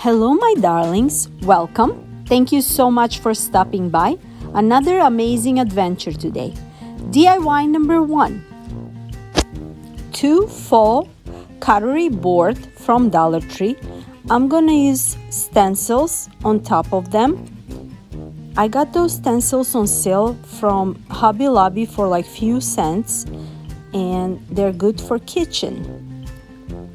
Hello, my darlings. Welcome. Thank you so much for stopping by. Another amazing adventure today. DIY number 1. 2 faux cutlery board from Dollar Tree. I'm gonna use stencils on top of them. I got those stencils on sale from Hobby Lobby for like few cents, and they're good for kitchen.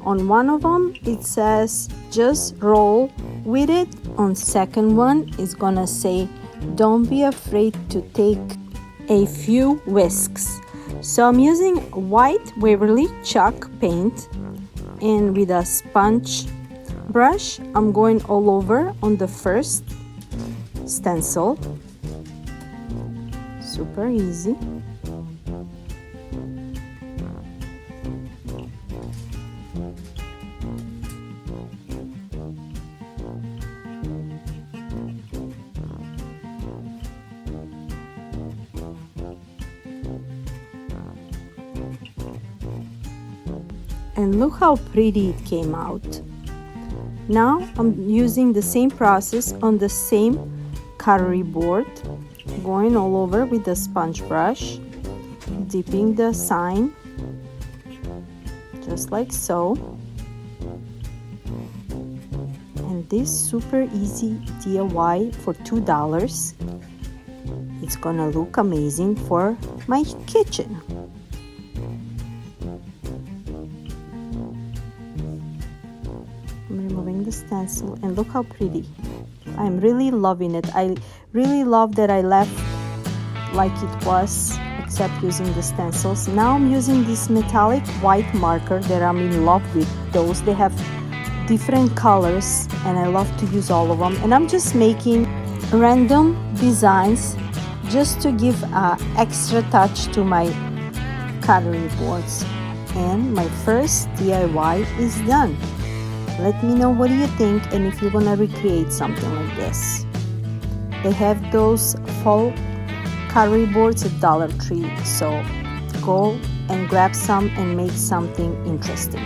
On one of them it says just roll with it. On second one is gonna say don't be afraid to take a few whisks. So I'm using white Waverly chalk paint, and with a sponge brush I'm going all over on the first stencil. Super easy. And look how pretty it came out. Now I'm using the same process on the same cutlery board, going all over with the sponge brush, dipping the sign just like so. And this super easy DIY for $2. It's gonna look amazing for my kitchen. I'm removing the stencil, and look how pretty. I'm really loving it. I really love that I left like it was, except using the stencils. Now I'm using this metallic white marker that I'm in love with. Those, they have different colors and I love to use all of them. And I'm just making random designs just to give an extra touch to my cutlery boards. And my first DIY is done. Let me know what do you think, and if you're gonna recreate something like this. They have those faux cutlery boards at Dollar Tree, so go and grab some and make something interesting.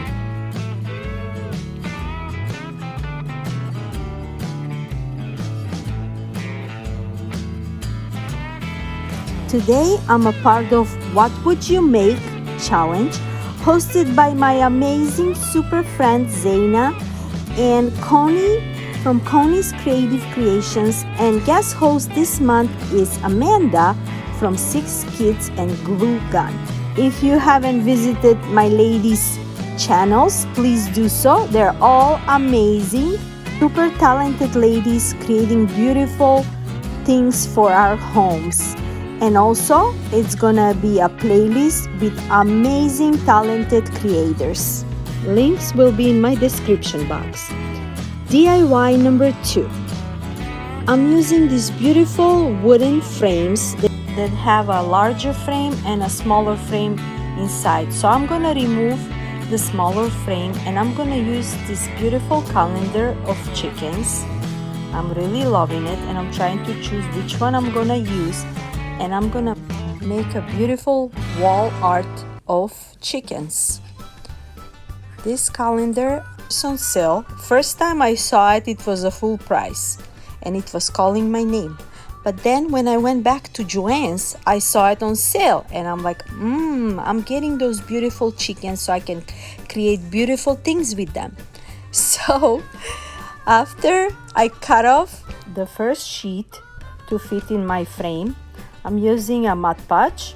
Today I'm a part of What Would You Make Challenge, hosted by my amazing super friend Zaina and Connie from Connie's Creative Creations, and guest host this month is Amanda from 6 Kids and Glue Gun. If you haven't visited my ladies' channels, please do so. They're all amazing, super talented ladies creating beautiful things for our homes. And also, it's gonna be a playlist with amazing talented creators. Links will be in my description box. DIY number 2. I'm using these beautiful wooden frames that have a larger frame and a smaller frame inside. So I'm gonna remove the smaller frame, and I'm gonna use this beautiful calendar of chickens. I'm really loving it, and I'm trying to choose which one I'm gonna use. And I'm gonna make a beautiful wall art of chickens. This calendar is on sale. First time I saw it, it was a full price and it was calling my name. But then when I went back to JoANNs, I saw it on sale, and I'm like, I'm getting those beautiful chickens so I can create beautiful things with them. So after I cut off the first sheet to fit in my frame, I'm using a Mod Podge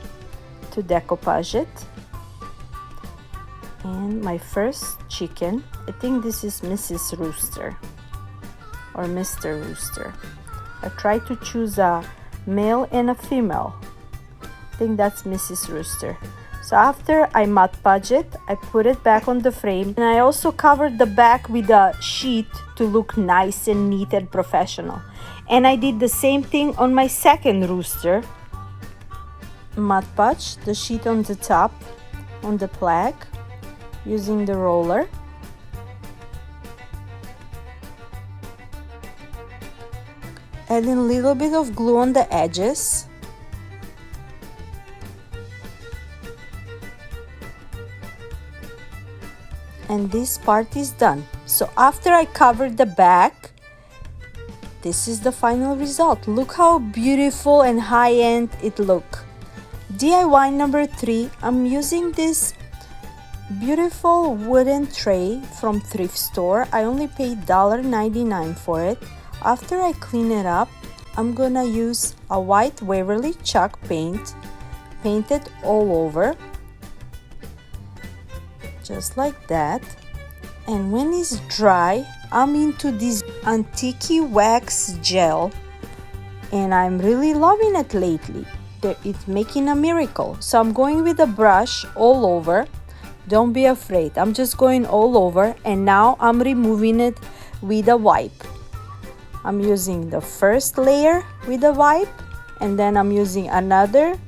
to decoupage it. And my first chicken, I think this is Mrs. Rooster or Mr. Rooster. I tried to choose a male and a female. I think that's Mrs. Rooster. So after I Mod Podge it, I put it back on the frame, and I also covered the back with a sheet to look nice and neat and professional. And I did the same thing on my second rooster. Mod Podge the sheet on the top on the plaque using the roller. Adding a little bit of glue on the edges. And this part is done. So after I covered the back, this is the final result. Look how beautiful and high-end it look. DIY number 3, I'm using this beautiful wooden tray from Thrift store. I only paid $1.99 for it. After I clean it up, I'm gonna use a white Waverly chalk paint, paint it all over, just like that. And when it's dry, I'm into this antique wax gel, and I'm really loving it lately. It's making a miracle. So I'm going with a brush all over. Don't be afraid. I'm just going all over, and now I'm removing it with a wipe. I'm using the first layer with a wipe, and then I'm using another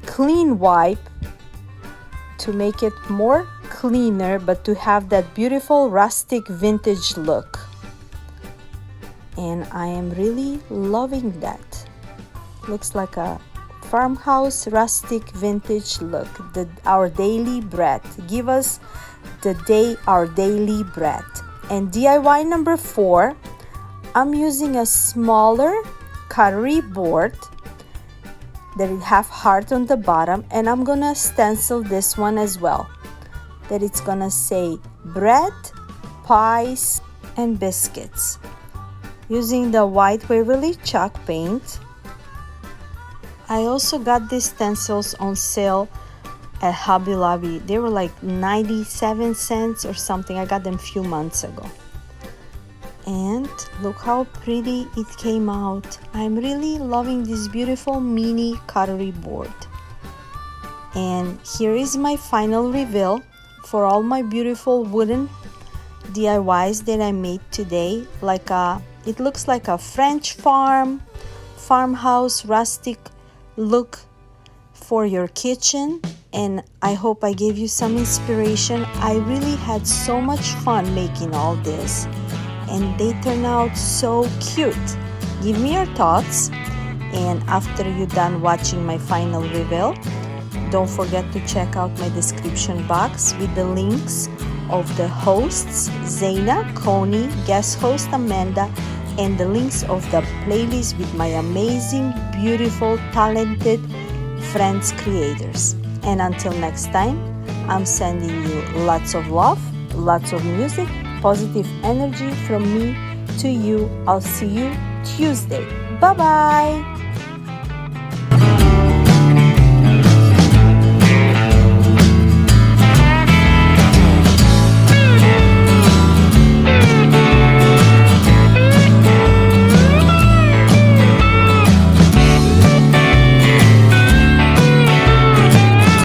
clean wipe to make it more cleaner, but to have that beautiful rustic vintage look. And I am really loving that. Looks like a farmhouse rustic vintage look. Our daily bread. Give us our daily bread. And DIY number 4, I'm using a smaller cutlery board that it have heart on the bottom, and I'm gonna stencil this one as well, that it's gonna say bread, pies, and biscuits, using the white Waverly chalk paint. I also got these stencils on sale at Hobby Lobby. They were like 97 cents or something. I got them a few months ago. And look how pretty it came out. I'm really loving this beautiful mini cutlery board. And here is my final reveal for all my beautiful wooden DIYs that I made today. It looks like a French farmhouse rustic look for your kitchen, and I hope I gave you some inspiration. I really had so much fun making all this, and they turn out so cute. Give me your thoughts, and after you're done watching my final reveal, don't forget to check out my description box with the links of the hosts, Zaina, Connie, guest host Amanda, and the links of the playlist with my amazing, beautiful, talented friends creators. And until next time, I'm sending you lots of love, lots of music, positive energy from me to you. I'll see you Tuesday. Bye bye.